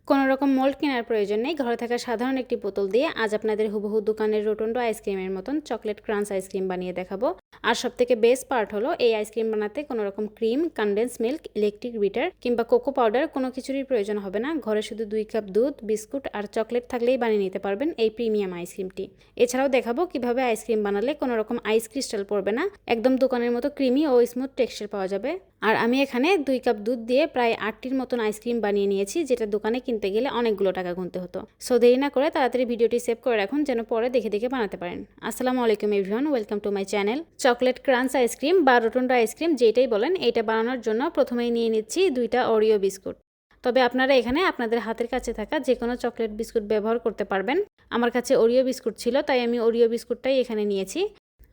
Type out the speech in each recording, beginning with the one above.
কোনো রকম মোল্ড কেনার প্রয়োজন নেই, ঘরে থাকা সাধারণ একটি বোতল দিয়ে আজ আপনাদের হুবহু দোকানের রোটন্ডো আইসক্রিমের মতন চকলেট ক্রাঞ্চ আইসক্রিম বানিয়ে দেখাবো। আর সবথেকে বেস্ট পার্ট হলো এই আইসক্রিম বানাতে কোনো রকম cream, condense milk, electric beater কিংবা কোকো পাউডার কোনো কিছুরই প্রয়োজন হবে না। ঘরে শুধু 2 কাপ দুধ, বিস্কুট আর চকলেট থাকলেই বানিয়ে নিতে পারবেন এই প্রিমিয়াম আইসক্রিমটি। এছাড়াও দেখাবো কিভাবে আইসক্রিম বানালে কোনো রকম আইস ক্রিস্টাল পড়বে না, একদম দোকানের মতো ক্রিমি ও স্মুথ টেক্সচার পাওয়া যাবে। আর আমি এখানে 2 কাপ দুধ দিয়ে প্রায় 8টির মতন আইসক্রিম বানিয়ে নিয়েছি, যেটা দোকানে কিনতে গেলে অনেকগুলো টাকা গুনতে হতো। সো দেরি না করে তাড়াতাড়ি ভিডিওটি সেভ করে রাখুন যেন পরে দেখে দেখে বানাতে পারেন। আসসালামু আলাইকুম everyone, welcome to my channel. Chocolate crunch ice cream বা রোটন্ডো আইসক্রিম যেটাই বলেন, এটা বানানোর জন্য প্রথমেই নিয়ে নিচ্ছি 2টা ওরিও বিস্কুট। তবে আপনারা এখানে আপনাদের হাতের কাছে থাকা যে কোনো চকলেট বিস্কুট ব্যবহার করতে পারবেন। আমার কাছে ওরিও বিস্কুট ছিল, তাই আমি ওরিও বিস্কুটটাই এখানে নিয়েছি।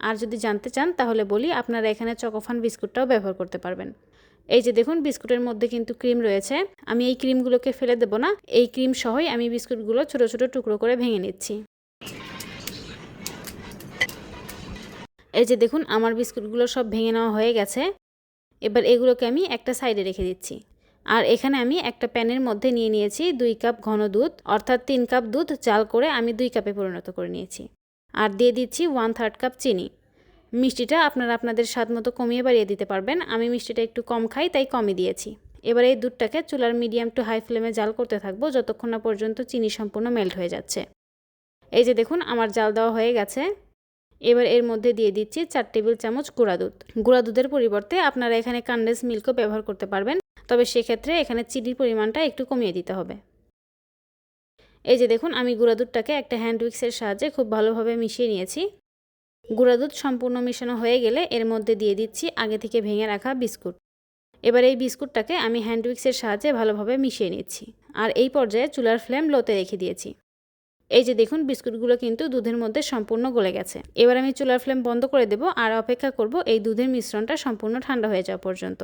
আর যদি জানতে চান তাহলে বলি, আপনারা এখানে চকোফান বিস্কুটটাও ব্যবহার করতে পারবেন। এই যে দেখুন, বিস্কুটের মধ্যে কিন্তু ক্রিম রয়েছে। আমি এই ক্রিমগুলোকে ফেলে দেব না, এই ক্রিম সহই আমি বিস্কুটগুলো ছোট ছোট টুকরো করে ভেঙে নিচ্ছি। এই যে দেখুন, আমার বিস্কুটগুলো সব ভেঙে নেওয়া হয়ে গেছে। এবার এগুলোকে আমি একটা সাইডে রেখে দিচ্ছি। আর এখানে আমি একটা প্যানের মধ্যে নিয়ে নিয়েছি 2 কাপ ঘন দুধ, অর্থাৎ 3 কাপ দুধ জাল করে আমি 2 কাপে পরিণত করে নিয়েছি। আর দিয়ে দিচ্ছি 1/3 কাপ চিনি। মিষ্টিটা আপনারা আপনাদের স্বাদ মতো কমিয়ে বাড়িয়ে দিতে পারবেন। আমি মিষ্টিটা একটু কম খাই, তাই কমই দিয়েছি। এবার এই দুধটাকে চুলার মিডিয়াম টু হাই ফ্লেমে জাল করতে থাকবো যতক্ষণ না পর্যন্ত চিনি সম্পূর্ণ মেল্ট হয়ে যাচ্ছে। এই যে দেখুন, আমার জাল দেওয়া হয়ে গেছে। এবার এর মধ্যে দিয়ে দিচ্ছি 4 টেবিল চামচ গুঁড়া দুধ। গুঁড়া দুধের পরিবর্তে আপনারা এখানে কনডেন্স মিল্কও ব্যবহার করতে পারবেন, তবে সেক্ষেত্রে এখানে চিনির পরিমাণটা একটু কমিয়ে দিতে হবে। এই যে দেখুন, আমি গুঁড়া দুধটাকে একটা হ্যান্ড উইক্সের সাহায্যে খুব ভালোভাবে মিশিয়ে নিয়েছি। গুঁড়া দুধ সম্পূর্ণ মেশানো হয়ে গেলে এর মধ্যে দিয়ে দিচ্ছি আগে থেকে ভেঙে রাখা বিস্কুট। এবার এই বিস্কুটটাকে আমি হ্যান্ড উইক্সের সাহায্যে ভালোভাবে মিশিয়ে নিচ্ছি। আর এই পর্যায়ে চুলার ফ্লেম লোতে রেখে দিয়েছি। এই যে দেখুন, বিস্কুটগুলো কিন্তু দুধের মধ্যে সম্পূর্ণ গলে গেছে। এবার আমি চুলার ফ্লেম বন্ধ করে দেব আর অপেক্ষা করব এই দুধের মিশ্রণটা সম্পূর্ণ ঠান্ডা হয়ে যাওয়া পর্যন্ত।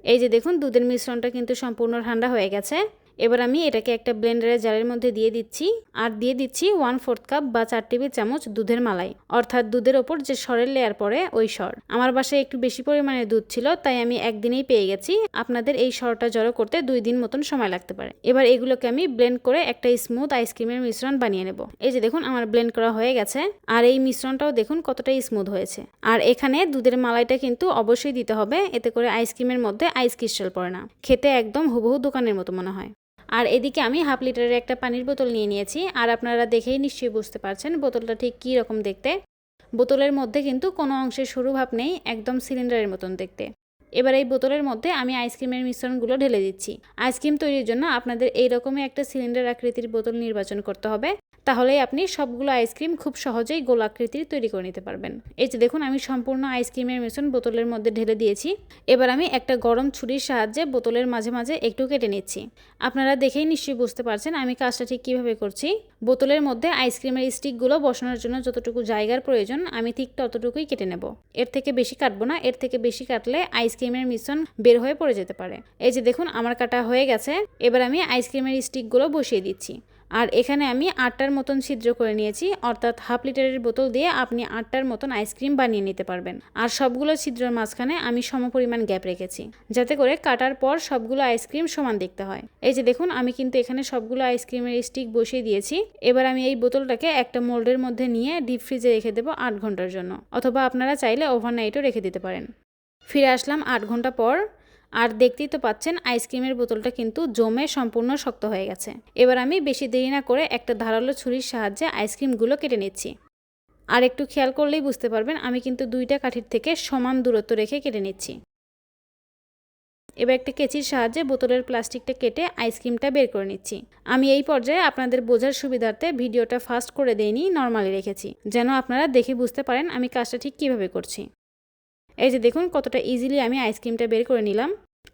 এই যে দেখুন, দুধের মিশ্রণটা কিন্তু সম্পূর্ণ ঠান্ডা হয়ে গেছে। এবার আমি এটাকে একটা ব্লেন্ডারের জারের মধ্যে দিয়ে দিচ্ছি। আর দিয়ে দিচ্ছি 1/4 কাপ বা 4 টেবিল চামচ দুধের মালাই, অর্থাৎ দুধের ওপর যে সরের লেয়ার পড়ে ওই সর। আমার বাসায় একটু বেশি পরিমাণে দুধ ছিল, তাই আমি একদিনেই পেয়ে গেছি। আপনাদের এই সরটা জড়ো করতে 2 দিন মতন সময় লাগতে পারে। এবার এগুলোকে আমি ব্লেন্ড করে একটা স্মুথ আইসক্রিমের মিশ্রণ বানিয়ে নেব। এই যে দেখুন, আমার ব্লেন্ড করা হয়ে গেছে। আর এই মিশ্রণটাও দেখুন কতটা স্মুথ হয়েছে। আর এখানে দুধের মালাইটা কিন্তু অবশ্যই দিতে হবে, এতে করে আইসক্রিমের মধ্যে আইস ক্রিস্টাল পড়ে না, খেতে একদম হুবহু দোকানের মতো মনে হয়। আর এদিকে আমি হাফ লিটারের একটা পানির বোতল নিয়ে নিয়েছি। আর আপনারা দেখেই নিশ্চয়ই বুঝতে পারছেন বোতলটা ঠিক কী রকম দেখতে। বোতলের মধ্যে কিন্তু কোনো অংশে সরু ভাব নেই, একদম সিলিন্ডারের মতন দেখতে। এবার এই বোতলের মধ্যে আমি আইসক্রিমের মিশ্রণগুলো ঢেলে দিচ্ছি। আইসক্রিম তৈরির জন্য আপনাদের এইরকমই একটা সিলিন্ডার আকৃতির বোতল নির্বাচন করতে হবে, তাহলেই আপনি সবগুলো আইসক্রিম খুব সহজেই গোল আকৃতির তৈরি করে নিতে পারবেন। এই যে দেখুন, আমি সম্পূর্ণ আইসক্রিমের মিশ্রণ বোতলের মধ্যে ঢেলে দিয়েছি। এবার আমি একটা গরম ছুরির সাহায্যে বোতলের মাঝে মাঝে একটু কেটে নিচ্ছি। আপনারা দেখেই নিশ্চয়ই বুঝতে পারছেন আমি কাজটা ঠিক কীভাবে করছি। বোতলের মধ্যে আইসক্রিমের স্টিকগুলো বসানোর জন্য যতটুকু জায়গার প্রয়োজন আমি ঠিক ততটুকুই কেটে নেব। এর থেকে বেশি কাটবো না, এর থেকে বেশি কাটলে আইসক্রিমের মিশ্রণ বের হয়ে পড়ে যেতে পারে। এই যে দেখুন, আমার কাটা হয়ে গেছে। এবার আমি আইসক্রিমের স্টিকগুলো বসিয়ে দিচ্ছি। আর এখানে আমি 8টার মতন ছিদ্র করে নিয়েছি, অর্থাৎ হাফ লিটারের বোতল দিয়ে আপনি 8টার মতন আইসক্রিম বানিয়ে নিতে পারবেন। আর সবগুলো ছিদ্রের মাঝখানে আমি সমপরিমাণ গ্যাপ রেখেছি, যাতে করে কাটার পর সবগুলো আইসক্রিম সমান দেখতে হয়। এই যে দেখুন, আমি কিন্তু এখানে সবগুলো আইসক্রিমের স্টিক বসিয়ে দিয়েছি। এবার আমি এই বোতলটাকে একটা মোল্ডের মধ্যে নিয়ে ডিপ ফ্রিজে রেখে দেবো 8 ঘন্টার জন্য, অথবা আপনারা চাইলে ওভারনাইটও রেখে দিতে পারেন। ফিরে আসলাম 8 ঘন্টা পর। আর দেখতেই তো পাচ্ছেন আইসক্রিমের বোতলটা কিন্তু জমে সম্পূর্ণ শক্ত হয়ে গেছে। এবার আমি বেশি দেরি না করে একটা ধারালো ছুরির সাহায্যে আইসক্রিমগুলো কেটে নিচ্ছি। আর একটু খেয়াল করলেই বুঝতে পারবেন আমি কিন্তু 2টা কাঠির থেকে সমান দূরত্ব রেখে কেটে নিচ্ছি। এবার একটা কেচির সাহায্যে বোতলের প্লাস্টিকটা কেটে আইসক্রিমটা বের করে নিচ্ছি। আমি এই পর্যায়ে আপনাদের বোঝার সুবিধার্থে ভিডিওটা ফাস্ট করে দেইনি, নর্মালি রেখেছি, যেন আপনারা দেখে বুঝতে পারেন আমি কাজটা ঠিক কীভাবে করছি। এই যে দেখুন, কতটা ইজিলি আমি আইসক্রিমটা বের করে নিলাম।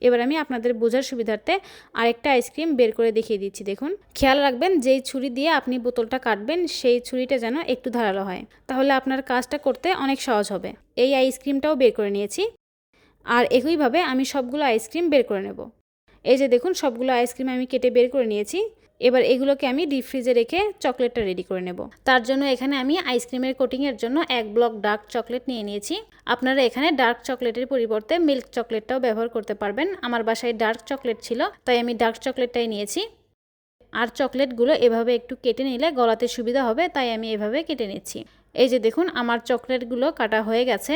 এবার আমি আপনাদের বোঝার সুবিধার্থে আরেকটা আইসক্রিম বের করে দেখিয়ে দিচ্ছি। দেখুন, খেয়াল রাখবেন যেই ছুরি দিয়ে আপনি বোতলটা কাটবেন সেই ছুরিটা যেন একটু ধারালো হয়, তাহলে আপনার কাজটা করতে অনেক সহজ হবে। এই আইসক্রিমটাও বের করে নিয়েছি। আর একইভাবে আমি সবগুলো আইসক্রিম বের করে নেব। এই যে দেখুন, সবগুলো আইসক্রিম আমি কেটে বের করে নিয়েছি। এবার এগুলোকে আমি ডিপ ফ্রিজে রেখে চকলেটটা রেডি করে নেব। তার জন্য এখানে আমি আইসক্রিমের কোটিংয়ের জন্য 1 ব্লক ডার্ক চকলেট নিয়ে নিয়েছি। আপনারা এখানে ডার্ক চকলেটের পরিবর্তে মিল্ক চকলেটটাও ব্যবহার করতে পারবেন। আমার বাসায় ডার্ক চকলেট ছিল, তাই আমি ডার্ক চকলেটটাই নিয়েছি। আর চকলেটগুলো এভাবে একটু কেটে নিলে গলাতে সুবিধা হবে, তাই আমি এভাবে কেটে নিচ্ছি। এই যে দেখুন আমার চকলেটগুলো কাটা হয়ে গেছে।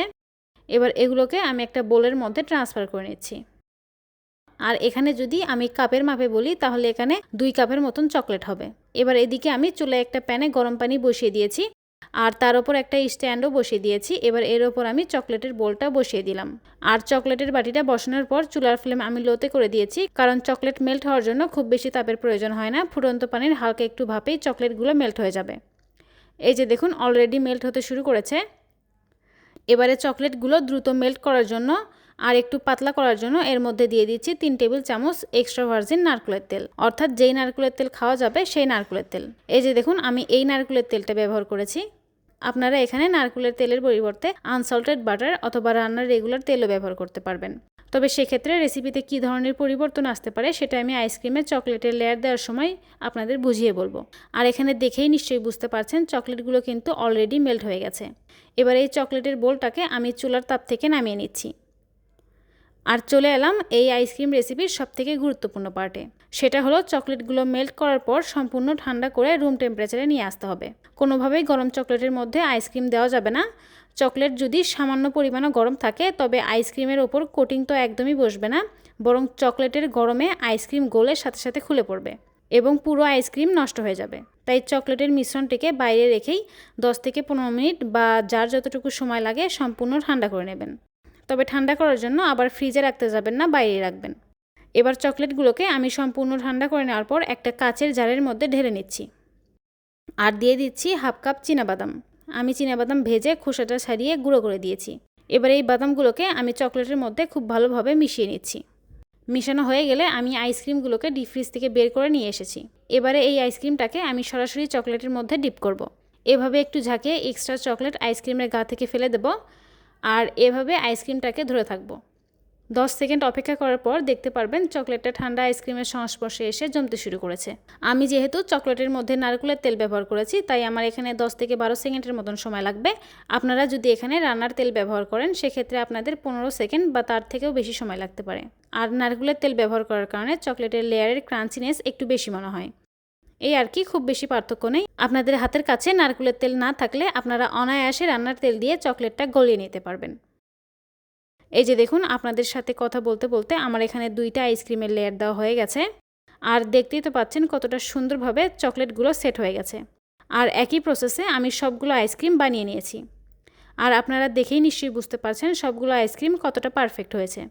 এবার এগুলোকে আমি একটা বোলের মধ্যে ট্রান্সফার করে নিচ্ছি। আর এখানে যদি আমি কাপের মাপে বলি তাহলে এখানে 2 কাপের মতন চকলেট হবে। এবার এদিকে আমি চুলায় একটা প্যানে গরম পানি বসিয়ে দিয়েছি আর তার উপর একটা স্ট্যান্ডও বসিয়ে দিয়েছি। এবার এর ওপর আমি চকলেটের বোলটা বসিয়ে দিলাম। আর চকলেটের বাটিটা বসানোর পর চুলার ফ্লেম আমি লোতে করে দিয়েছি, কারণ চকলেট মেল্ট হওয়ার জন্য খুব বেশি তাপের প্রয়োজন হয় না। ফুটন্ত পানির হালকা একটু ভাপেই চকলেটগুলো মেল্ট হয়ে যাবে। এই যে দেখুন অলরেডি মেল্ট হতে শুরু করেছে। এবারে চকলেটগুলো দ্রুত মেল্ট করার জন্য আর একটু পাতলা করার জন্য এর মধ্যে দিয়ে দিচ্ছি 3 টেবিল চামচ এক্সট্রা ভার্জিন নারকেলের তেল, অর্থাৎ যেই নারকেলের তেল খাওয়া যাবে সেই নারকেলের তেল। এই যে দেখুন আমি এই নারকেলের তেলটা ব্যবহার করেছি। আপনারা এখানে নারকেলের তেলের পরিবর্তে আনসল্টেড বাটার অথবা রান্নার রেগুলার তেলও ব্যবহার করতে পারবেন। তবে সেক্ষেত্রে রেসিপিতে কী ধরনের পরিবর্তন আসতে পারে সেটা আমি আইসক্রিমে চকলেটের লেয়ার দেওয়ার সময় আপনাদের বুঝিয়ে বলবো। আর এখানে দেখেই নিশ্চয়ই বুঝতে পারছেন চকলেটগুলো কিন্তু অলরেডি মেল্ট হয়ে গেছে। এবার এই চকলেটের বোলটাকে আমি চুলার তাপ থেকে নামিয়ে নিচ্ছি। আর চলে এলাম এই আইসক্রিম রেসিপির সবথেকে গুরুত্বপূর্ণ পার্টে। সেটা হলো চকলেটগুলো মেল্ট করার পর সম্পূর্ণ ঠান্ডা করে রুম টেম্পারেচারে নিয়ে আসতে হবে। কোনোভাবেই গরম চকলেটের মধ্যে আইসক্রিম দেওয়া যাবে না। চকলেট যদি সামান্য পরিমাণে গরম থাকে তবে আইসক্রিমের ওপর কোটিং তো একদমই বসবে না, বরং চকলেটের গরমে আইসক্রিম গলে সাথে সাথে খুলে পড়বে এবং পুরো আইসক্রিম নষ্ট হয়ে যাবে। তাই চকলেটের মিশ্রণটিকে বাইরে রেখেই 10 থেকে 15 মিনিট বা যার যতটুকু সময় লাগে সম্পূর্ণ ঠান্ডা করে নেবেন। তবে ঠান্ডা করার জন্য আবার ফ্রিজে রাখতে যাবেন না, বাইরে রাখবেন। এবার চকলেটগুলোকে আমি সম্পূর্ণ ঠান্ডা করে নেওয়ার পর একটা কাচের জারের মধ্যে ঢেলে নিচ্ছি। আর দিয়ে দিচ্ছি হাফ কাপ চীনাবাদাম। আমি চীনাবাদাম ভেজে খোসাটা ছাড়িয়ে গুঁড়ো করে দিয়েছি। এবার এই বাদামগুলোকে আমি চকলেটের মধ্যে খুব ভালোভাবে মিশিয়ে নিচ্ছি। মিশানো হয়ে গেলে আমি আইসক্রিমগুলোকে ডিপ ফ্রিজ থেকে বের করে নিয়ে এসেছি। এবারে এই আইসক্রিমটাকে আমি সরাসরি চকলেটের মধ্যে ডিপ করব। এভাবে একটু ঝাঁকিয়ে এক্সট্রা চকলেট আইসক্রিমের গা থেকে ফেলে দেব আর এভাবে আইসক্রিমটাকে ধরে থাকবো। 10 সেকেন্ড অপেক্ষা করার পর দেখতে পারবেন চকলেটটা ঠান্ডা আইসক্রিমের সংস্পর্শে এসে জমতে শুরু করেছে। আমি যেহেতু চকলেটের মধ্যে নারকেলের তেল ব্যবহার করেছি তাই আমার এখানে 10 থেকে 12 সেকেন্ডের মতন সময় লাগবে। আপনারা যদি এখানে রান্নার তেল ব্যবহার করেন সেক্ষেত্রে আপনাদের 15 সেকেন্ড বা তার থেকেও বেশি সময় লাগতে পারে। আর নারকেলের তেল ব্যবহার করার কারণে চকলেটের লেয়ারের ক্রাঞ্চিনেস একটু বেশি মনে হয়। এই আর কি, খুব বেশি পার্থক্য নেই। আপনাদের হাতের কাছে নারকেলের তেল না থাকলে আপনারা অনায়াসে রান্নার তেল দিয়ে চকলেটটা গলিয়ে নিতে পারবেন। এই যে দেখুন আপনাদের সাথে কথা বলতে বলতে আমার এখানে 2টা আইসক্রিমের লেয়ার দেওয়া হয়ে গেছে। আর দেখতেই তো পাচ্ছেন কতটা সুন্দরভাবে চকলেটগুলো সেট হয়ে গেছে। আর একই প্রসেসে আমি সবগুলো আইসক্রিম বানিয়ে নিয়েছি। আর আপনারা দেখেই নিশ্চয়ই বুঝতে পারছেন সবগুলো আইসক্রিম কতটা পারফেক্ট হয়েছে।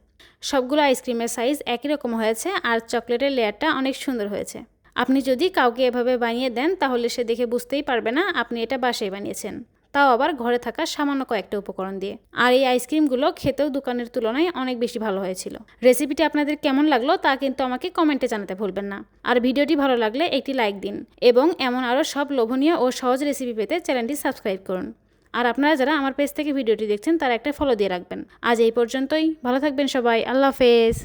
সবগুলো আইসক্রিমের সাইজ একই রকম হয়েছে আর চকলেটের লেয়ারটা অনেক সুন্দর হয়েছে। আপনি যদি কাউকে এভাবে বানিয়ে দেন তাহলে সে দেখে বুঝতেই পারবে না আপনি এটা বাসায় বানিয়েছেন, তাও আবার ঘরে থাকা সামান্য কয়েকটা উপকরণ দিয়ে। আর এই আইসক্রিমগুলো খেতেও দোকানের তুলনায় অনেক বেশি ভালো হয়েছিল। রেসিপিটি আপনাদের কেমন লাগলো তা কিন্তু আমাকে কমেন্টে জানাতে ভুলবেন না। আর ভিডিওটি ভালো লাগলে একটি লাইক দিন এবং এমন আরও সব লোভনীয় ও সহজ রেসিপি পেতে চ্যানেলটি সাবস্ক্রাইব করুন। আর আপনারা যারা আমার পেজ থেকে ভিডিওটি দেখছেন তারা একটা ফলো দিয়ে রাখবেন। আজ এই পর্যন্তই, ভালো থাকবেন সবাই, আল্লাহ হাফেজ।